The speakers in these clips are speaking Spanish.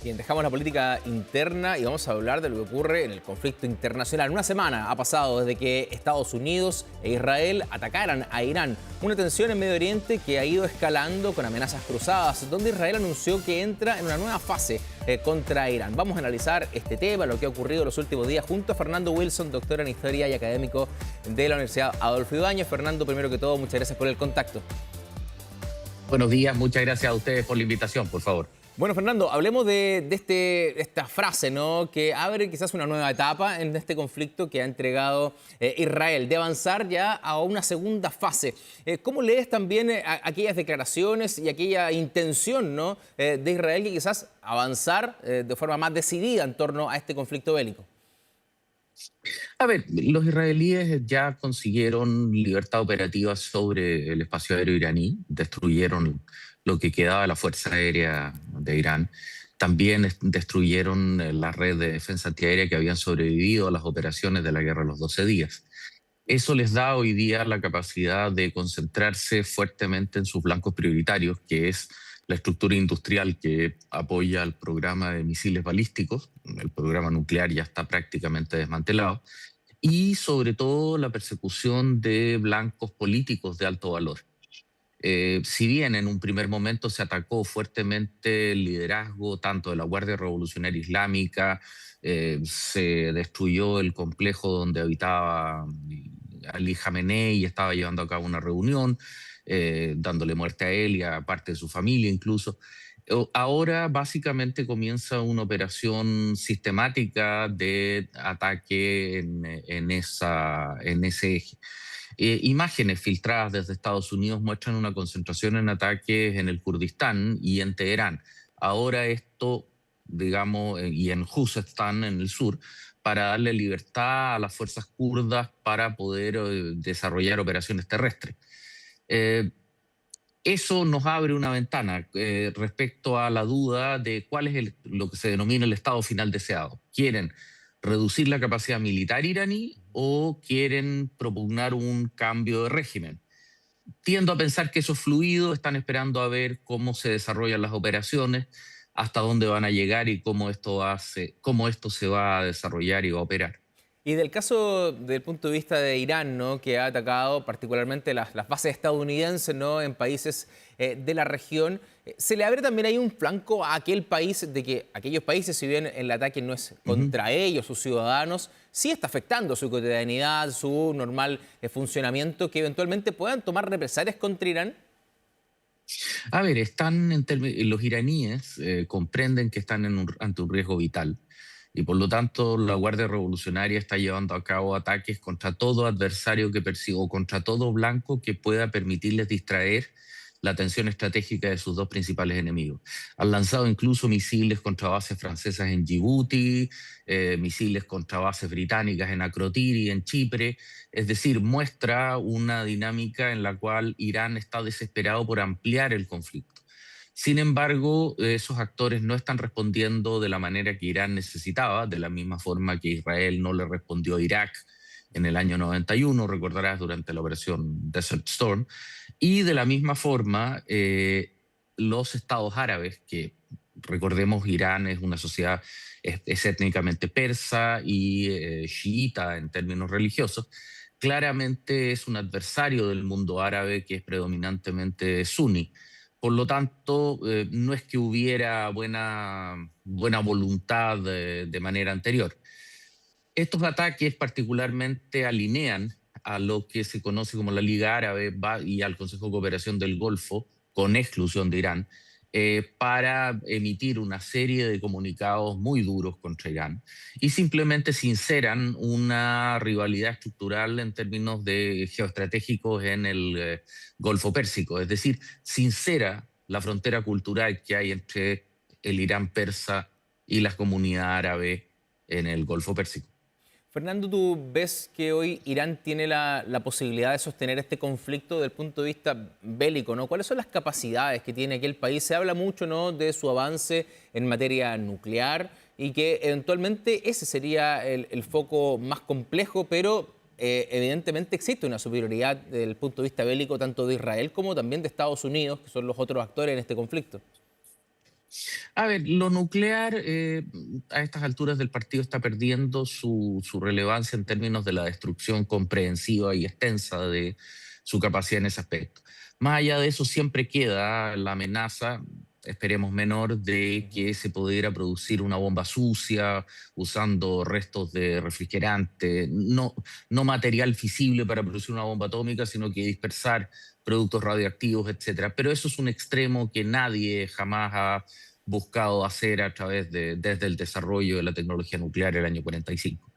Bien, dejamos la política interna y vamos a hablar de lo que ocurre en el conflicto internacional. Una semana ha pasado desde que Estados Unidos e Israel atacaran a Irán. Una tensión en Medio Oriente que ha ido escalando con amenazas cruzadas, donde Israel anunció que entra en una nueva fase contra Irán. Vamos a analizar este tema, lo que ha ocurrido los últimos días, junto a Fernando Wilson, doctor en Historia y académico de la Universidad Adolfo Ibáñez. Fernando, primero que todo, muchas gracias por el contacto. Buenos días, muchas gracias a ustedes por la invitación, por favor. Bueno, Fernando, hablemos de esta frase, ¿no?, que abre quizás una nueva etapa en este conflicto que ha entregado Israel, de avanzar ya a una segunda fase. ¿Cómo lees también aquellas declaraciones y aquella intención, ¿no?, de Israel de quizás avanzar de forma más decidida en torno a este conflicto bélico? A ver, los israelíes ya consiguieron libertad operativa sobre el espacio aéreo iraní, destruyeron lo que quedaba de la Fuerza Aérea de Irán, también destruyeron la red de defensa antiaérea que habían sobrevivido a las operaciones de la Guerra de los 12 días. Eso les da hoy día la capacidad de concentrarse fuertemente en sus blancos prioritarios, que es la estructura industrial que apoya el programa de misiles balísticos. El programa nuclear ya está prácticamente desmantelado, y sobre todo la persecución de blancos políticos de alto valor. Si bien en un primer momento se atacó fuertemente el liderazgo tanto de la Guardia Revolucionaria Islámica, se destruyó el complejo donde habitaba Ali Khamenei y estaba llevando a cabo una reunión, dándole muerte a él y a parte de su familia incluso. Ahora básicamente comienza una operación sistemática de ataque en ese eje. Imágenes filtradas desde Estados Unidos muestran una concentración en ataques en el Kurdistán y en Teherán. Ahora esto, digamos, y en Juzestán, en el sur, para darle libertad a las fuerzas kurdas para poder desarrollar operaciones terrestres. Eh, Eso nos abre una ventana respecto a la duda de cuál es lo que se denomina el estado final deseado. ¿Quieren reducir la capacidad militar iraní o quieren propugnar un cambio de régimen? Tiendo a pensar que eso es fluido, están esperando a ver cómo se desarrollan las operaciones, hasta dónde van a llegar y cómo esto se va a desarrollar y va a operar. Y del caso del punto de vista de Irán, ¿no?, que ha atacado particularmente las bases estadounidenses, ¿no?, en países de la región, ¿se le abre también ahí un flanco a aquel país de que aquellos países, si bien el ataque no es Ujú. contra ellos, sus ciudadanos, sí está afectando su cotidianidad, su normal funcionamiento, que eventualmente puedan tomar represalias contra Irán? A ver, los iraníes comprenden que están ante un riesgo vital, y por lo tanto la Guardia Revolucionaria está llevando a cabo ataques contra todo adversario que persiga o contra todo blanco que pueda permitirles distraer la atención estratégica de sus dos principales enemigos. Han lanzado incluso misiles contra bases francesas en Djibouti, misiles contra bases británicas en Akrotiri, en Chipre. Es decir, muestra una dinámica en la cual Irán está desesperado por ampliar el conflicto. Sin embargo, esos actores no están respondiendo de la manera que Irán necesitaba, de la misma forma que Israel no le respondió a Irak en el año 91, recordarás, durante la operación Desert Storm, y de la misma forma los estados árabes, que recordemos, Irán es una sociedad, es étnicamente persa y chiita en términos religiosos, claramente es un adversario del mundo árabe que es predominantemente suní. Por lo tanto, no es que hubiera buena voluntad de manera anterior. Estos ataques particularmente alinean a lo que se conoce como la Liga Árabe y al Consejo de Cooperación del Golfo, con exclusión de Irán, para emitir una serie de comunicados muy duros contra Irán, y simplemente sinceran una rivalidad estructural en términos de geoestratégicos en el Golfo Pérsico. Es decir, sincera la frontera cultural que hay entre el Irán persa y la comunidad árabe en el Golfo Pérsico. Fernando, ¿tú ves que hoy Irán tiene la posibilidad de sostener este conflicto desde el punto de vista bélico, ¿no? ¿Cuáles son las capacidades que tiene aquel país? Se habla mucho, ¿no?, de su avance en materia nuclear y que eventualmente ese sería el foco más complejo, pero evidentemente existe una superioridad desde el punto de vista bélico tanto de Israel como también de Estados Unidos, que son los otros actores en este conflicto. A ver, lo nuclear a estas alturas del partido está perdiendo su relevancia en términos de la destrucción comprensiva y extensa de su capacidad en ese aspecto. Más allá de eso, siempre queda la amenaza, esperemos menor, de Ujú. que se pudiera producir una bomba sucia usando restos de refrigerante, no material fisible para producir una bomba atómica, sino que dispersar productos radioactivos, etcétera. Pero eso es un extremo que nadie jamás ha buscado hacer desde el desarrollo de la tecnología nuclear el año 45.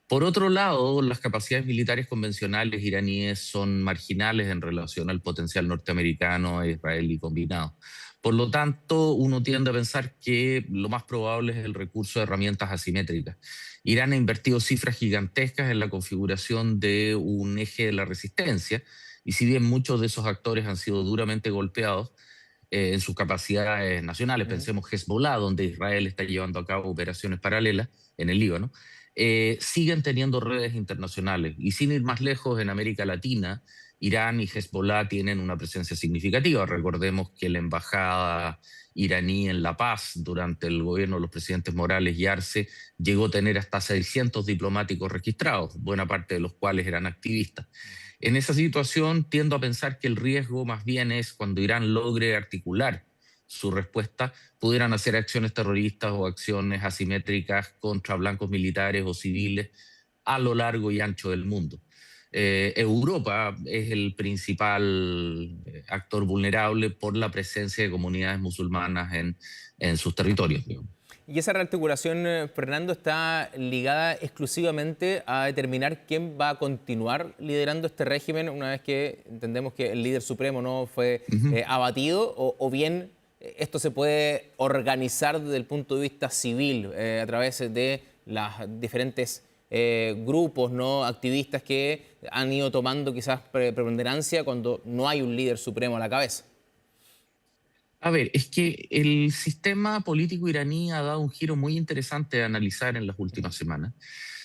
Por otro lado, las capacidades militares convencionales iraníes son marginales en relación al potencial norteamericano e israelí combinado. Por lo tanto, uno tiende a pensar que lo más probable es el recurso de herramientas asimétricas. Irán ha invertido cifras gigantescas en la configuración de un eje de la resistencia, y si bien muchos de esos actores han sido duramente golpeados, en sus capacidades nacionales. Ujú. Pensemos Hezbollah, donde Israel está llevando a cabo operaciones paralelas en el Líbano, siguen teniendo redes internacionales. Y sin ir más lejos, en América Latina, Irán y Hezbollah tienen una presencia significativa. Recordemos que la embajada iraní en La Paz durante el gobierno de los presidentes Morales y Arce llegó a tener hasta 600 diplomáticos registrados, buena parte de los cuales eran activistas. En esa situación tiendo a pensar que el riesgo más bien es cuando Irán logre articular su respuesta, pudieran hacer acciones terroristas o acciones asimétricas contra blancos militares o civiles a lo largo y ancho del mundo. Europa es el principal actor vulnerable por la presencia de comunidades musulmanas en sus territorios, digamos. Y esa rearticulación, Fernando, está ligada exclusivamente a determinar quién va a continuar liderando este régimen una vez que entendemos que el líder supremo no fue Ujú. abatido, o bien esto se puede organizar desde el punto de vista civil a través de los diferentes grupos, ¿no?, activistas que han ido tomando quizás preponderancia cuando no hay un líder supremo a la cabeza. A ver, es que el sistema político iraní ha dado un giro muy interesante a analizar en las últimas semanas.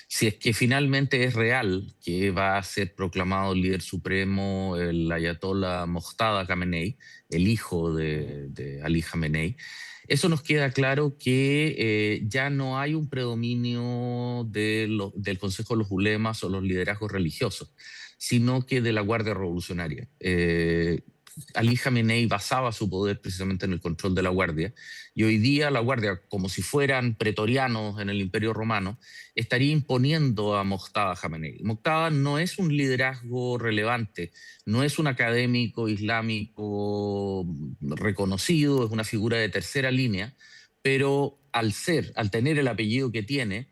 Si es que finalmente es real que va a ser proclamado el líder supremo el ayatollah Mojtada Khamenei, el hijo de Ali Khamenei, eso nos queda claro que ya no hay un predominio del Consejo de los Ulemas o los liderazgos religiosos, sino que de la Guardia Revolucionaria. Ali Khamenei basaba su poder precisamente en el control de la Guardia, y hoy día la Guardia, como si fueran pretorianos en el Imperio Romano, estaría imponiendo a Mojtada Khamenei. Mojtada no es un liderazgo relevante, no es un académico islámico reconocido, es una figura de tercera línea, pero al tener el apellido que tiene,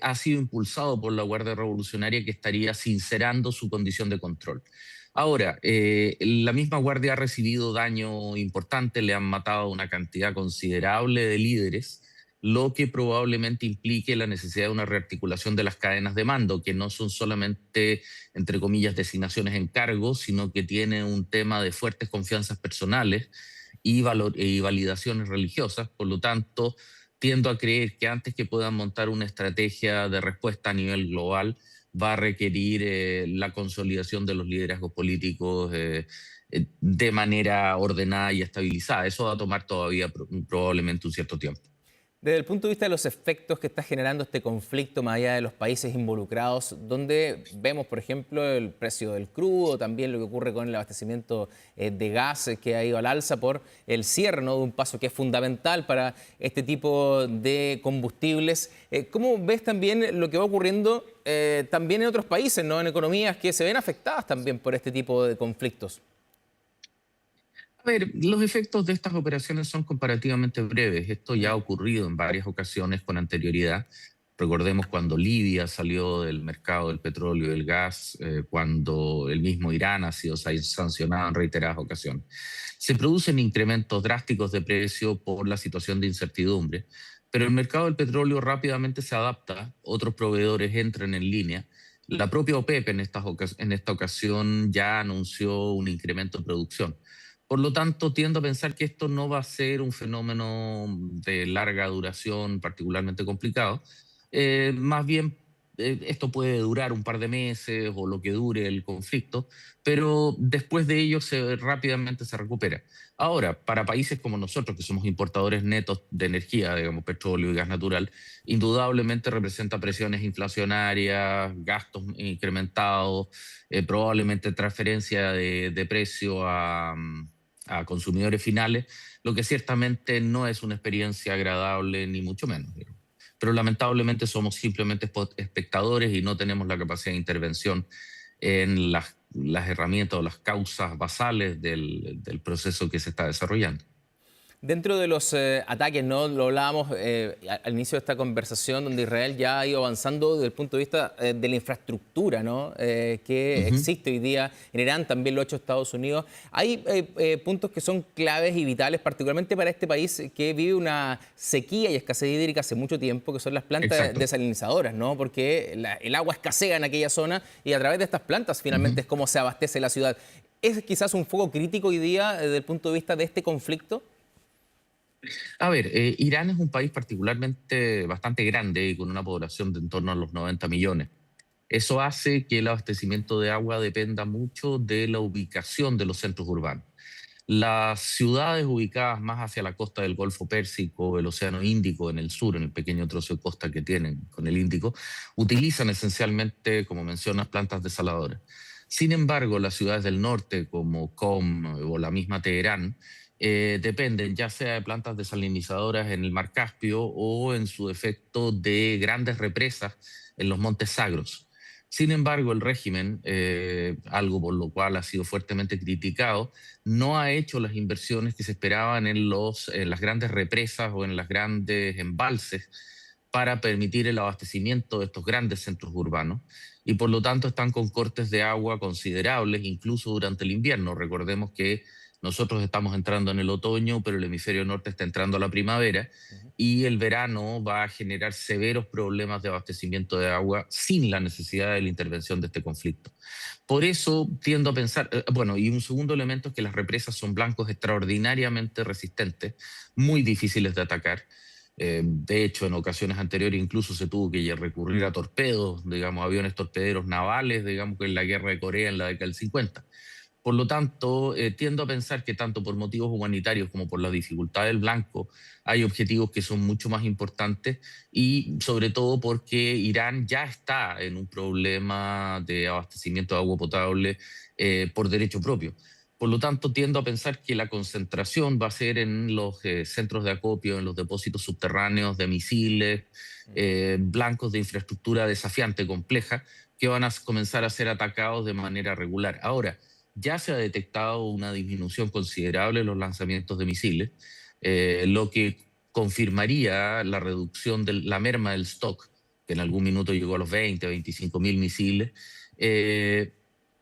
ha sido impulsado por la Guardia Revolucionaria, que estaría sincerando su condición de control. Ahora, la misma Guardia ha recibido daño importante, le han matado una cantidad considerable de líderes, lo que probablemente implique la necesidad de una rearticulación de las cadenas de mando, que no son solamente, entre comillas, designaciones en cargo, sino que tiene un tema de fuertes confianzas personales y validaciones religiosas. Por lo tanto, tiendo a creer que antes que puedan montar una estrategia de respuesta a nivel global, va a requerir la consolidación de los liderazgos políticos de manera ordenada y estabilizada. Eso va a tomar todavía probablemente un cierto tiempo. Desde el punto de vista de los efectos que está generando este conflicto más allá de los países involucrados, donde vemos, por ejemplo, el precio del crudo, también lo que ocurre con el abastecimiento de gas que ha ido al alza por el cierre, ¿no?, de un paso que es fundamental para este tipo de combustibles. ¿Cómo ves también lo que va ocurriendo también en otros países, ¿no?, en economías que se ven afectadas también por este tipo de conflictos? A ver, los efectos de estas operaciones son comparativamente breves. Esto ya ha ocurrido en varias ocasiones con anterioridad. Recordemos cuando Libia salió del mercado del petróleo y del gas, cuando el mismo Irán ha sido sancionado en reiteradas ocasiones. Se producen incrementos drásticos de precio por la situación de incertidumbre, pero el mercado del petróleo rápidamente se adapta, otros proveedores entran en línea. La propia OPEP en esta ocasión ya anunció un incremento de producción. Por lo tanto, tiendo a pensar que esto no va a ser un fenómeno de larga duración particularmente complicado. Más bien esto puede durar un par de meses o lo que dure el conflicto, pero después de ello rápidamente se recupera. Ahora, para países como nosotros, que somos importadores netos de energía, digamos, petróleo y gas natural, indudablemente representa presiones inflacionarias, gastos incrementados, probablemente transferencia de precio a consumidores finales, lo que ciertamente no es una experiencia agradable ni mucho menos, digamos. Pero lamentablemente somos simplemente espectadores y no tenemos la capacidad de intervención en las herramientas o las causas basales del proceso que se está desarrollando. Dentro de los ataques, ¿no? Lo hablábamos al inicio de esta conversación, donde Israel ya ha ido avanzando desde el punto de vista de la infraestructura, ¿no? Que Ujú. existe hoy día en Irán, también lo ha hecho Estados Unidos. Hay puntos que son claves y vitales, particularmente para este país que vive una sequía y escasez hídrica hace mucho tiempo, que son las plantas Exacto. desalinizadoras, ¿no? Porque el agua escasea en aquella zona y a través de estas plantas Ujú. finalmente es como se abastece la ciudad. ¿Es quizás un foco crítico hoy día desde el punto de vista de este conflicto? A ver, Irán es un país particularmente bastante grande y con una población de en torno a los 90 millones. Eso hace que el abastecimiento de agua dependa mucho de la ubicación de los centros urbanos. Las ciudades ubicadas más hacia la costa del Golfo Pérsico, el Océano Índico en el sur, en el pequeño trozo de costa que tienen con el Índico, utilizan esencialmente, como mencionas, plantas desaladoras. Sin embargo, las ciudades del norte, como Qom o la misma Teherán, dependen ya sea de plantas desalinizadoras en el Mar Caspio o en su defecto de grandes represas en los Montes Sagros. Sin embargo, el régimen, algo por lo cual ha sido fuertemente criticado, no ha hecho las inversiones que se esperaban en las grandes represas o en los grandes embalses para permitir el abastecimiento de estos grandes centros urbanos y por lo tanto están con cortes de agua considerables incluso durante el invierno. Recordemos que nosotros estamos entrando en el otoño, pero el hemisferio norte está entrando a la primavera y el verano va a generar severos problemas de abastecimiento de agua sin la necesidad de la intervención de este conflicto. Por eso tiendo a pensar, bueno, y un segundo elemento es que las represas son blancos extraordinariamente resistentes, muy difíciles de atacar. De hecho, en ocasiones anteriores incluso se tuvo que recurrir a torpedos, digamos, aviones torpederos navales, digamos, que en la guerra de Corea en la década del 50. Por lo tanto, tiendo a pensar que tanto por motivos humanitarios como por la dificultad del blanco, hay objetivos que son mucho más importantes y sobre todo porque Irán ya está en un problema de abastecimiento de agua potable por derecho propio. Por lo tanto, tiendo a pensar que la concentración va a ser en los centros de acopio, en los depósitos subterráneos de misiles, blancos de infraestructura desafiante, compleja, que van a comenzar a ser atacados de manera regular. Ahora, ya se ha detectado una disminución considerable en los lanzamientos de misiles, lo que confirmaría la reducción de la merma del stock, que en algún minuto llegó a los 20, 25 mil misiles, eh,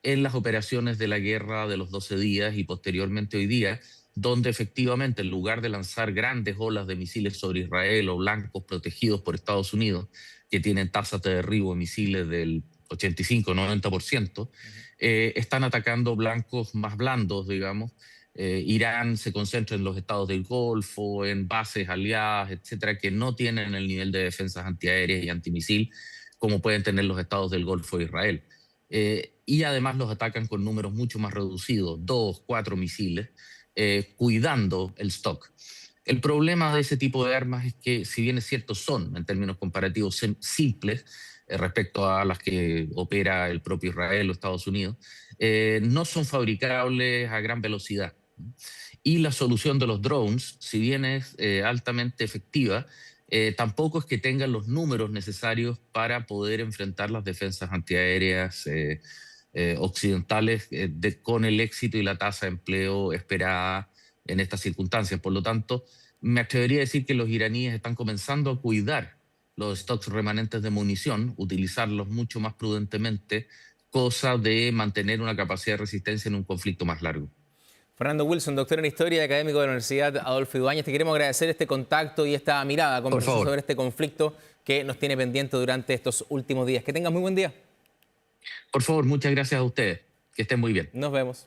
en las operaciones de la guerra de los 12 días y posteriormente hoy día, donde efectivamente en lugar de lanzar grandes olas de misiles sobre Israel o blancos protegidos por Estados Unidos, que tienen tasas de derribo de misiles del 85-90%, están atacando blancos más blandos, digamos. Irán se concentra en los estados del Golfo, en bases aliadas, etcétera, que no tienen el nivel de defensas antiaéreas y antimisil como pueden tener los estados del Golfo de Israel. Y además los atacan con números mucho más reducidos, 2, 4 misiles, cuidando el stock. El problema de ese tipo de armas es que, si bien es cierto, son en términos comparativos simples respecto a las que opera el propio Israel o Estados Unidos, no son fabricables a gran velocidad. Y la solución de los drones, si bien es altamente efectiva, tampoco es que tengan los números necesarios para poder enfrentar las defensas antiaéreas occidentales con el éxito y la tasa de empleo esperada en estas circunstancias. Por lo tanto, me atrevería a decir que los iraníes están comenzando a cuidar los stocks remanentes de munición, utilizarlos mucho más prudentemente, cosa de mantener una capacidad de resistencia en un conflicto más largo. Fernando Wilson, doctor en Historia y académico de la Universidad Adolfo Ibáñez, te queremos agradecer este contacto y esta mirada, Por conversación favor, sobre este conflicto que nos tiene pendiente durante estos últimos días. Que tengas muy buen día. por favor, muchas gracias a ustedes. Que estén muy bien. Nos vemos.